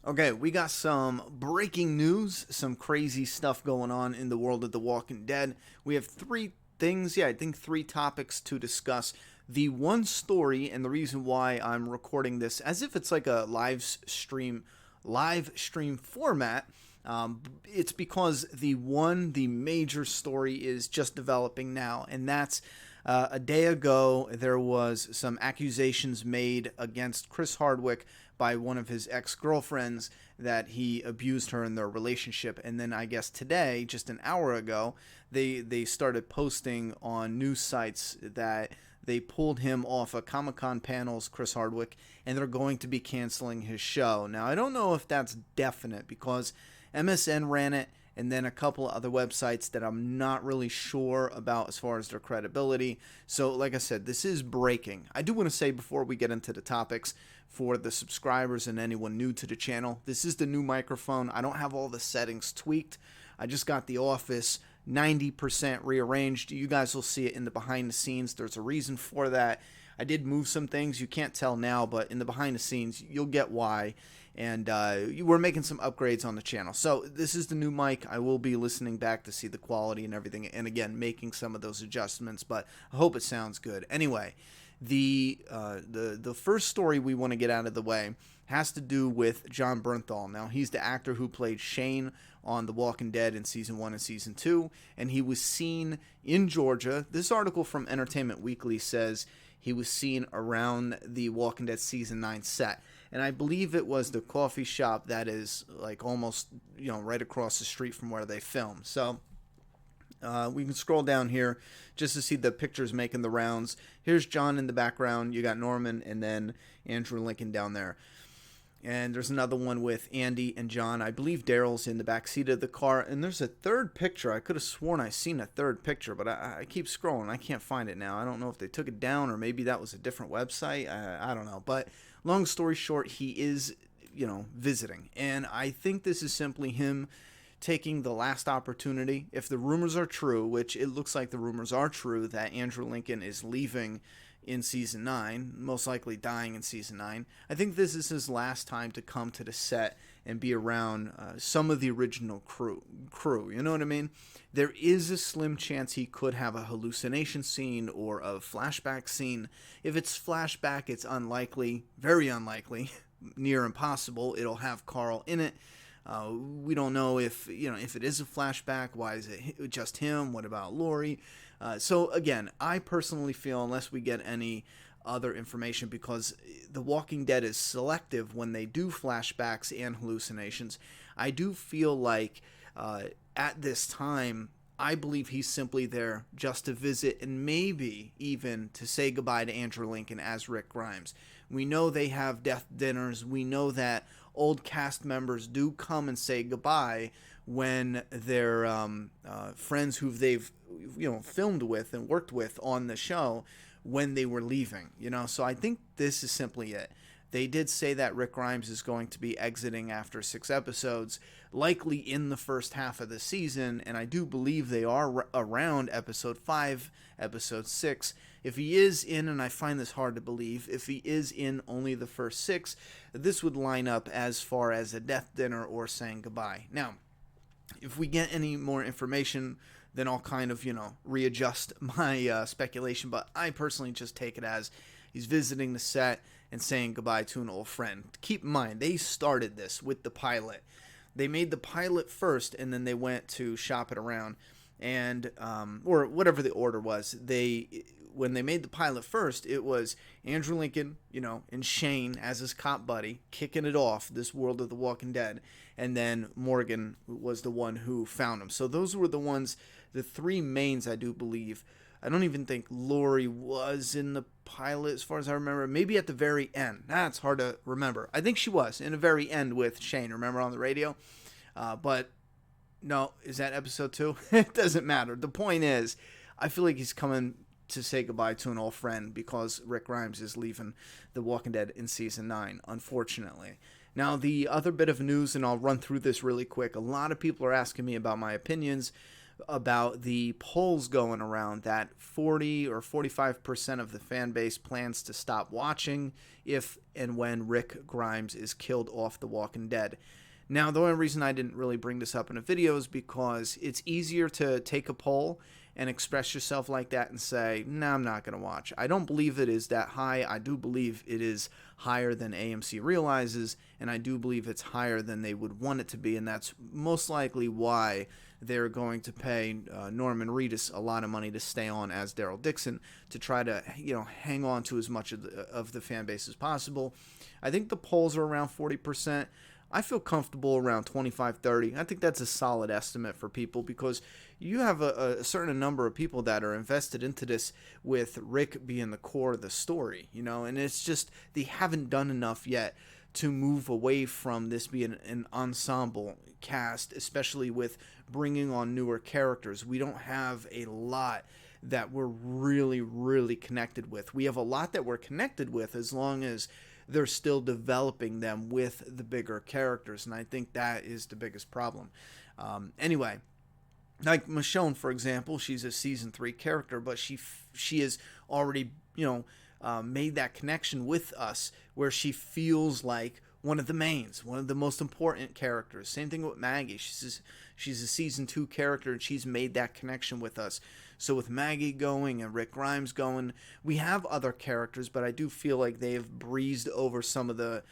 Okay, we got some breaking news, some crazy stuff going on in the world of The Walking Dead. We have three things, I think three topics to discuss. The one story and the reason why I'm recording this as if it's like a live stream format. It's because the major story is just developing now, and that's a day ago there was some accusations made against Chris Hardwick by one of his ex-girlfriends that he abused her in their relationship. And then I guess today, just an hour ago, they started posting on news sites that they pulled him off of Comic-Con panels, Chris Hardwick, and they're going to be canceling his show. Now, I don't know if that's definite because MSN ran it, and then a couple of other websites that I'm not really sure about as far as their credibility. So, like I said, this is breaking. I do want to say before we get into the topics, for the subscribers and anyone new to the channel, this is the new microphone. I don't have all the settings tweaked. I just got the Office 90% rearranged. You guys will see it in the behind the scenes. There's a reason for that. I did move some things. You can't tell now, but in the behind the scenes, you'll get why. And we're making some upgrades on the channel. So this is the new mic. I will be listening back to see the quality and everything. And again, making some of those adjustments. But I hope it sounds good. Anyway, the first story we want to get out of the way has to do with Jon Bernthal. Now, he's the actor who played Shane on The Walking Dead in Season 1 and Season 2. And he was seen in Georgia. This article from Entertainment Weekly says he was seen around the Walking Dead Season 9 set. And I believe it was the coffee shop that is like almost, right across the street from where they film. So we can scroll down here just to see the pictures making the rounds. Here's John in the background. You got Norman and then Andrew Lincoln down there. And there's another one with Andy and John. I believe Daryl's in the back seat of the car. And there's a third picture. I could have sworn I seen a third picture, but I keep scrolling. I can't find it now. I don't know if they took it down or maybe that was a different website. I don't know. But long story short, he is, visiting. And I think this is simply him taking the last opportunity. If the rumors are true, which it looks like the rumors are true, that Andrew Lincoln is leaving in Season 9, most likely dying in Season 9, I think this is his last time to come to the set and be around some of the original crew, you know what I mean? There is a slim chance he could have a hallucination scene or a flashback scene. If it's flashback, it's unlikely, very unlikely, near impossible. It'll have Carl in it. We don't know if it is a flashback. Why is it just him? What about Lori? So again, I personally feel, unless we get any other information, because The Walking Dead is selective when they do flashbacks and hallucinations, I do feel like at this time, I believe he's simply there just to visit and maybe even to say goodbye to Andrew Lincoln as Rick Grimes. We know they have death dinners. We know that old cast members do come and say goodbye when their friends who they've filmed with and worked with on the show when they were leaving. So I think this is simply it. They did say that Rick Grimes is going to be exiting after 6 episodes, likely in the first half of the season, and I do believe they are around episode 5, episode 6. If he is in, and I find this hard to believe, if he is in only the first 6, this would line up as far as a death dinner or saying goodbye. Now, if we get any more information, then I'll kind of, readjust my speculation, but I personally just take it as he's visiting the set and saying goodbye to an old friend. Keep in mind, they started this with the pilot. They made the pilot first, and then they went to shop it around, and or whatever the order was. When they made the pilot first, it was Andrew Lincoln, and Shane as his cop buddy, kicking it off, this world of The Walking Dead, and then Morgan was the one who found him. So those were the 3 mains, I do believe. I don't even think Lori was in the pilot as far as I remember. Maybe at the very end. It's hard to remember. I think she was in the very end with Shane, remember, on the radio? But no, is that episode 2? It doesn't matter. The point is, I feel like he's coming to say goodbye to an old friend because Rick Grimes is leaving The Walking Dead in Season 9, unfortunately. Now, the other bit of news, and I'll run through this really quick. A lot of people are asking me about my opinions about the polls going around that 40 or 45% of the fan base plans to stop watching if and when Rick Grimes is killed off The Walking Dead. Now, the only reason I didn't really bring this up in a video is because it's easier to take a poll and express yourself like that and say, nah, I'm not going to watch. I don't believe it is that high. I do believe it is higher than AMC realizes, and I do believe it's higher than they would want it to be, and that's most likely why they're going to pay Norman Reedus a lot of money to stay on as Daryl Dixon to try to, hang on to as much of the fan base as possible. I think the polls are around 40%. I feel comfortable around 25-30. I think that's a solid estimate for people because you have a certain number of people that are invested into this with Rick being the core of the story, and it's just they haven't done enough yet to move away from this being an ensemble cast, especially with bringing on newer characters. We don't have a lot that we're really, really connected with. We have a lot that we're connected with as long as they're still developing them with the bigger characters, and I think that is the biggest problem. Anyway, like Michonne, for example, she's a season 3 character, but she has already made that connection with us where she feels like one of the mains, one of the most important characters. Same thing with Maggie. She's a season 2 character, and she's made that connection with us. So with Maggie going and Rick Grimes going, we have other characters, but I do feel like they've breezed over some of the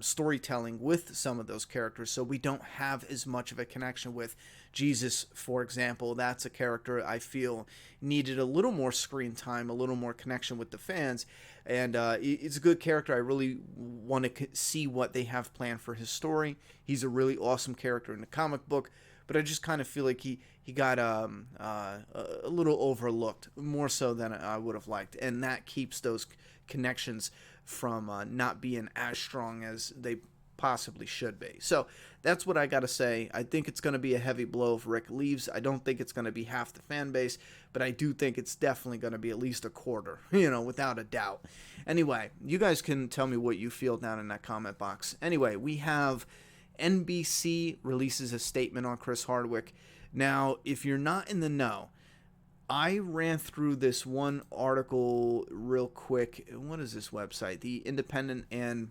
storytelling with some of those characters, so we don't have as much of a connection with Jesus, for example. That's a character I feel needed a little more screen time, a little more connection with the fans, and it's a good character. I really want to see what they have planned for his story. He's a really awesome character in the comic book, but I just kind of feel like he got a little overlooked, more so than I would have liked, and that keeps those connections from not being as strong as they possibly should be. So that's what I got to say. I think it's going to be a heavy blow if Rick leaves. I don't think it's going to be half the fan base, but I do think it's definitely going to be at least a quarter, without a doubt. Anyway, you guys can tell me what you feel down in that comment box. Anyway, we have NBC releases a statement on Chris Hardwick. Now, if you're not in the know, I ran through this one article real quick. What is this website? The Independent, and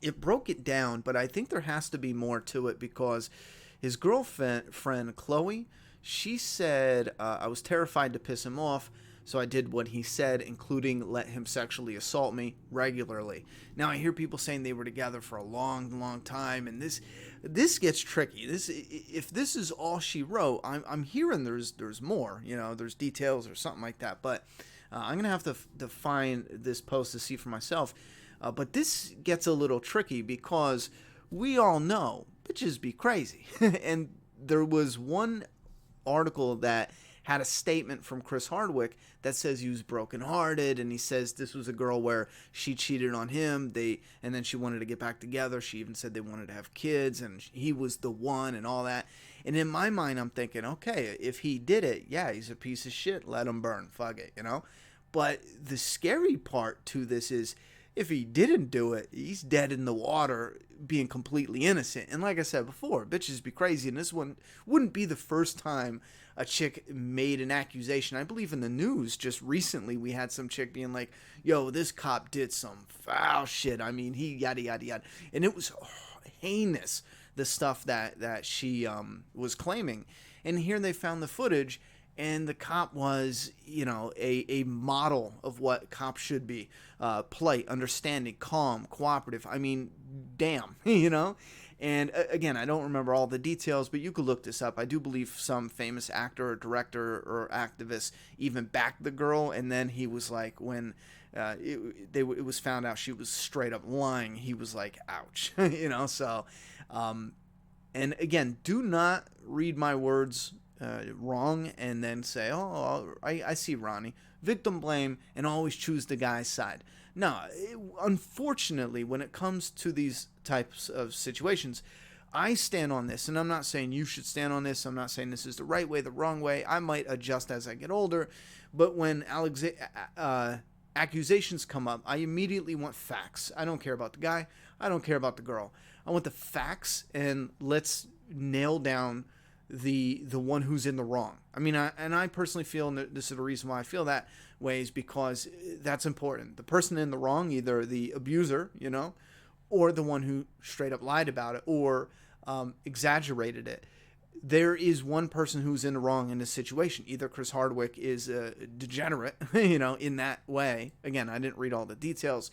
it broke it down, but I think there has to be more to it because his girlfriend, Chloe, she said, I was terrified to piss him off, so I did what he said, including let him sexually assault me regularly. Now, I hear people saying they were together for a long, long time, and this gets tricky. If this is all she wrote, I'm hearing there's more, there's details or something like that, but I'm going to have to find this post to see for myself. But this gets a little tricky because we all know bitches be crazy. And there was one article that had a statement from Chris Hardwick that says he was brokenhearted, and he says this was a girl where she cheated on him, and then she wanted to get back together. She even said they wanted to have kids, and he was the one and all that. And in my mind, I'm thinking, okay, if he did it, yeah, he's a piece of shit. Let him burn. Fuck it, But the scary part to this is if he didn't do it, he's dead in the water being completely innocent. And like I said before, bitches be crazy, and this one wouldn't be the first time a chick made an accusation. I believe in the news just recently we had some chick being like, yo, this cop did some foul shit. I mean, he yada yada yada. And it was heinous, the stuff that she was claiming. And here they found the footage, and the cop was, a model of what cops should be. Polite, understanding, calm, cooperative. I mean, damn, And again, I don't remember all the details, but you could look this up. I do believe some famous actor or director or activist even backed the girl, and then he was like, when it was found out she was straight up lying, he was like, ouch, So, and again, do not read my words wrong and then say, oh, I see Ronnie. Victim blame and always choose the guy's side. No, unfortunately, when it comes to these types of situations, I stand on this, and I'm not saying you should stand on this. I'm not saying this is the right way, the wrong way. I might adjust as I get older, but when accusations come up, I immediately want facts. I don't care about the guy. I don't care about the girl. I want the facts, and let's nail down the one who's in the wrong. I mean, I personally feel, and this is the reason why I feel that way, is because that's important. The person in the wrong, either the abuser, or the one who straight up lied about it or exaggerated it. There is one person who's in the wrong in this situation. Either Chris Hardwick is a degenerate, in that way. Again, I didn't read all the details,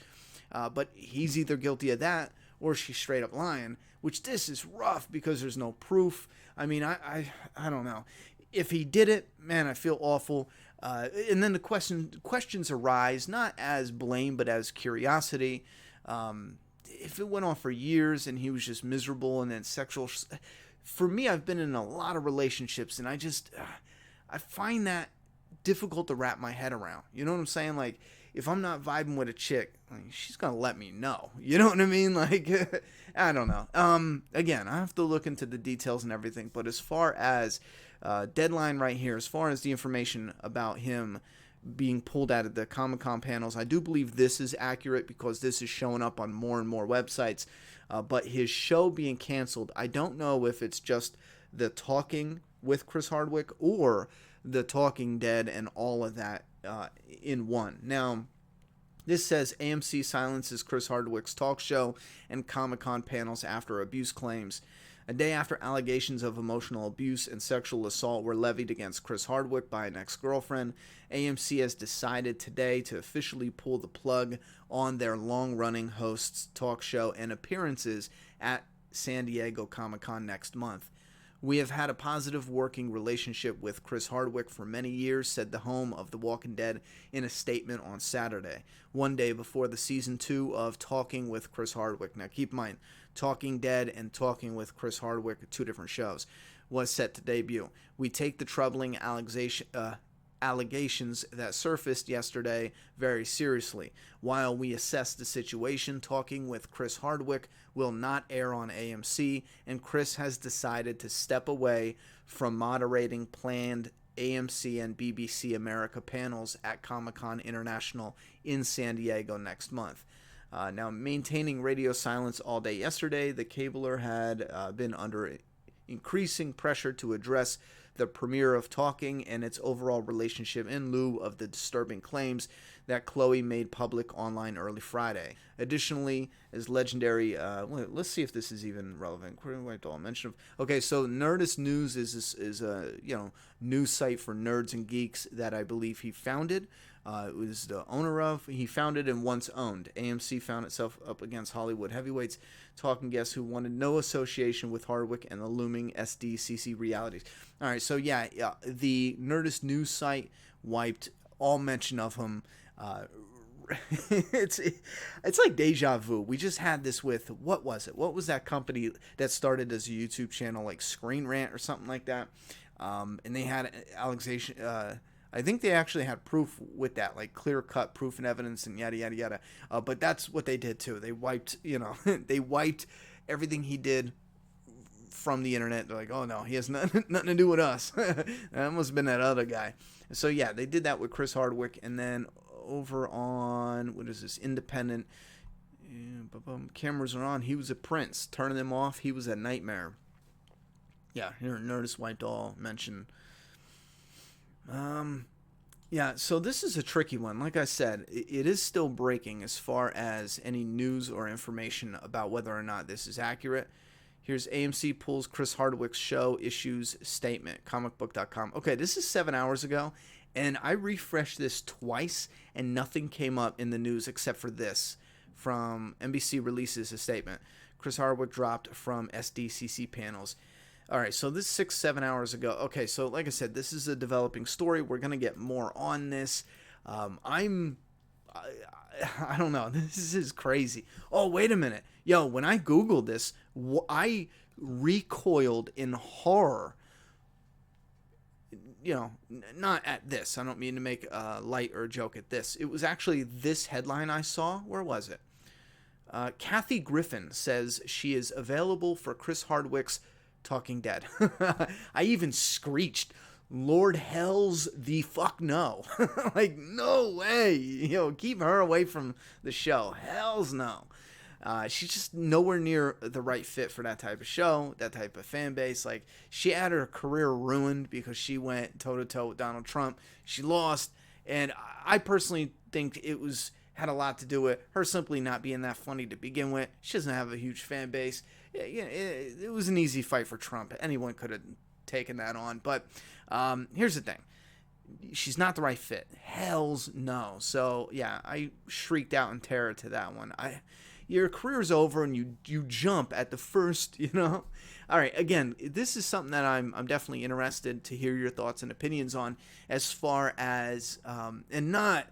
but he's either guilty of that or she's straight up lying, which this is rough because there's no proof. I mean, I don't know. If he did it, man, I feel awful. And then the questions arise, not as blame, but as curiosity. If it went on for years and he was just miserable and then sexual... For me, I've been in a lot of relationships, and I find that difficult to wrap my head around. You know what I'm saying? Like, if I'm not vibing with a chick, she's going to let me know. You know what I mean? Like, I don't know. Again, I have to look into the details and everything, but as far as deadline right here, as far as the information about him being pulled out of the Comic-Con panels, I do believe this is accurate because this is showing up on more and more websites. But his show being canceled, I don't know if it's just the Talking with Chris Hardwick or the Talking Dead and all of that in one. Now, this says AMC silences Chris Hardwick's talk show and Comic-Con panels after abuse claims. A day after allegations of emotional abuse and sexual assault were levied against Chris Hardwick by an ex-girlfriend, AMC has decided today to officially pull the plug on their long-running host's talk show and appearances at San Diego Comic-Con next month. We have had a positive working relationship with Chris Hardwick for many years, said the home of The Walking Dead in a statement on Saturday, one day before the season 2 of Talking with Chris Hardwick. Now keep in mind, Talking Dead and Talking with Chris Hardwick are two different shows, was set to debut. We take the troubling allegations that surfaced yesterday very seriously. While we assess the situation, Talking with Chris Hardwick will not air on AMC, and Chris has decided to step away from moderating planned AMC and BBC America panels at Comic-Con International in San Diego next month. Now, maintaining radio silence all day yesterday, the cabler had been under increasing pressure to address the premiere of Talking and its overall relationship in lieu of the disturbing claims that Chloe made public online early Friday. Additionally, as legendary, let's see if this is even relevant. Okay, so Nerdist News is a news site for nerds and geeks that I believe he founded. It was the owner of. He founded and once owned. AMC found itself up against Hollywood heavyweights, talking guests who wanted no association with Hardwick and the looming SDCC realities. All right, so yeah, the Nerdist News site wiped all mention of him. It's like deja vu. We just had this with, what was it? What was that company that started as a YouTube channel, like Screen Rant or something like that? And they had allegation. I think they actually had proof with that, like clear-cut proof and evidence and yada, yada, yada. But that's what they did, too. They wiped, they wiped everything he did from the internet. They're like, oh, no, he has nothing to do with us. That must have been that other guy. So, yeah, they did that with Chris Hardwick. And then over on, what is this, Independent, cameras are on. He was a prince. Turning them off, he was a nightmare. Yeah, here, Nerdist wiped all mention. Yeah, so this is a tricky one. Like I said, it is still breaking as far as any news or information about whether or not this is accurate. Here's AMC pulls Chris Hardwick's show issues statement, comicbook.com. Okay, this is 7 hours ago, and I refreshed this twice, and nothing came up in the news except for this from NBC releases a statement. Chris Hardwick dropped from SDCC panels. All right, so this is 6-7 hours ago. Okay, so like I said, this is a developing story. We're going to get more on this. I don't know. This is crazy. Oh, wait a minute. Yo, when I Googled this, I recoiled in horror. Not at this. I don't mean to make a light or a joke at this. It was actually this headline I saw. Where was it? Kathy Griffin says she is available for Chris Hardwick's Talking Dead. I even screeched, Lord hells the fuck no. Like, no way. Keep her away from the show. Hells no. She's just nowhere near the right fit for that type of show, that type of fan base. Like, she had her career ruined because she went toe-to-toe with Donald Trump. She lost, and I personally think it had a lot to do with her simply not being that funny to begin with. She doesn't have a huge fan base. It was an easy fight for Trump. Anyone could have taken that on. But here's the thing. She's not the right fit. Hells no. So, yeah, I shrieked out in terror to that one. Your career's over and you jump at the first, All right, again, this is something that I'm definitely interested to hear your thoughts and opinions on, as far as I'm not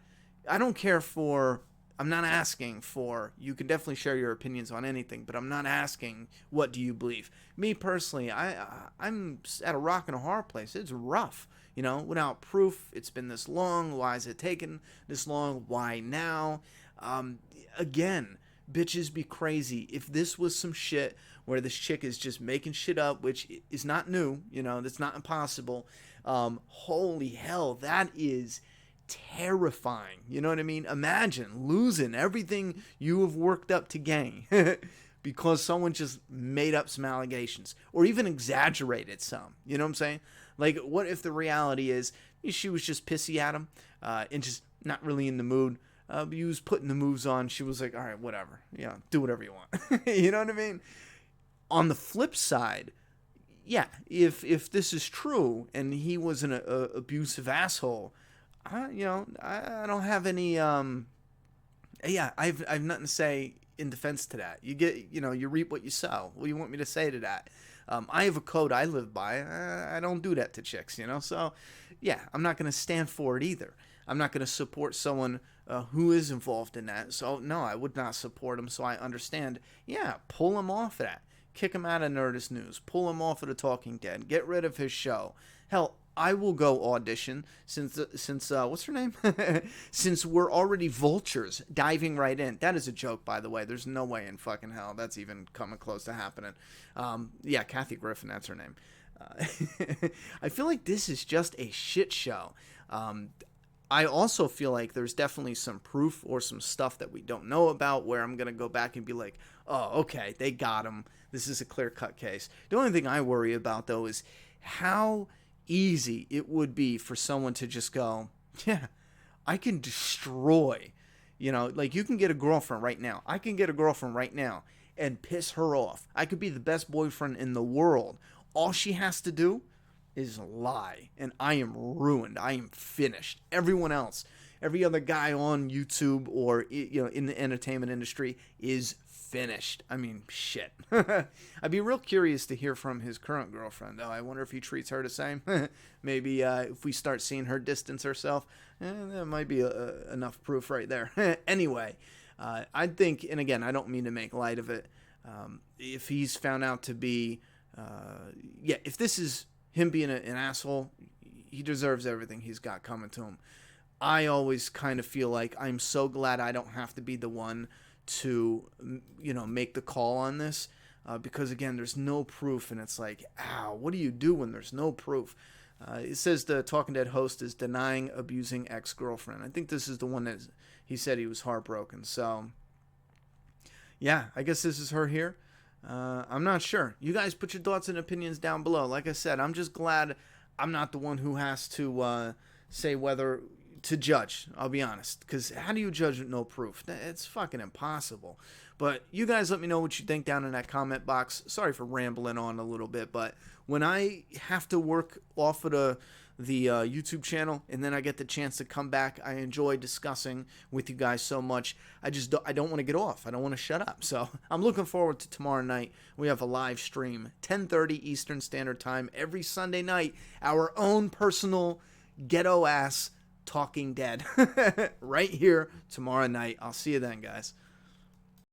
asking for, you can definitely share your opinions on anything, but I'm not asking, what do you believe? Me personally, I'm at a rock and a hard place. It's rough, without proof. It's been this long. Why is it taking this long? Why now? Again, bitches be crazy. If this was some shit where this chick is just making shit up, which is not new, that's not impossible. Holy hell, that is terrifying. You know what I mean? Imagine losing everything you have worked up to gain because someone just made up some allegations or even exaggerated some. You know what I'm saying? Like, what if the reality is she was just pissy at him and just not really in the mood? He was putting the moves on. She was like, all right, whatever. Do whatever you want. You know what I mean? On the flip side, yeah, if this is true and he was an abusive asshole, I don't have any, I've nothing to say in defense to that. You get, you reap what you sow. What do you want me to say to that? I have a code I live by. I don't do that to chicks, so yeah, I'm not going to stand for it either. I'm not going to support someone who is involved in that. So no, I would not support him. So I understand. Yeah, pull him off of that. Kick him out of Nerdist News. Pull him off of The Talking Dead. Get rid of his show. Hell, I will go audition since what's her name? Since we're already vultures diving right in. That is a joke, by the way. There's no way in fucking hell that's even coming close to happening. Yeah, Kathy Griffin, that's her name. I feel like this is just a shit show. I also feel like there's definitely some proof or some stuff that we don't know about where I'm going to go back and be like, oh, okay, they got him. This is a clear-cut case. The only thing I worry about, though, is how easy it would be for someone to just go, yeah, I can destroy, like you can get a girlfriend right now. I can get a girlfriend right now and piss her off. I could be the best boyfriend in the world. All she has to do is lie, and I am ruined. I am finished. Everyone else, every other guy on YouTube or in the entertainment industry is finished. I mean, shit. I'd be real curious to hear from his current girlfriend, though. I wonder if he treats her the same. Maybe if we start seeing her distance herself, that might be enough proof right there. Anyway, I think, and again, I don't mean to make light of it, if he's found out to be, if this is him being an asshole, he deserves everything he's got coming to him. I always kind of feel like I'm so glad I don't have to be the one to, make the call on this, because again, there's no proof, and it's like, ow, what do you do when there's no proof? It says the Talking Dead host is denying abusing ex-girlfriend. I think this is the one that he said he was heartbroken. So, yeah, I guess this is her here. I'm not sure. You guys put your thoughts and opinions down below. Like I said, I'm just glad I'm not the one who has to say whether to judge. I'll be honest, because how do you judge with no proof? It's fucking impossible. But you guys let me know what you think down in that comment box. Sorry for rambling on a little bit, but when I have to work off of the YouTube channel and then I get the chance to come back, I enjoy discussing with you guys so much. I don't want to get off. I don't want to shut up. So I'm looking forward to tomorrow night. We have a live stream, 10:30 Eastern Standard Time every Sunday night. Our own personal ghetto ass Talking Dead right here tomorrow night. I'll see you then, guys.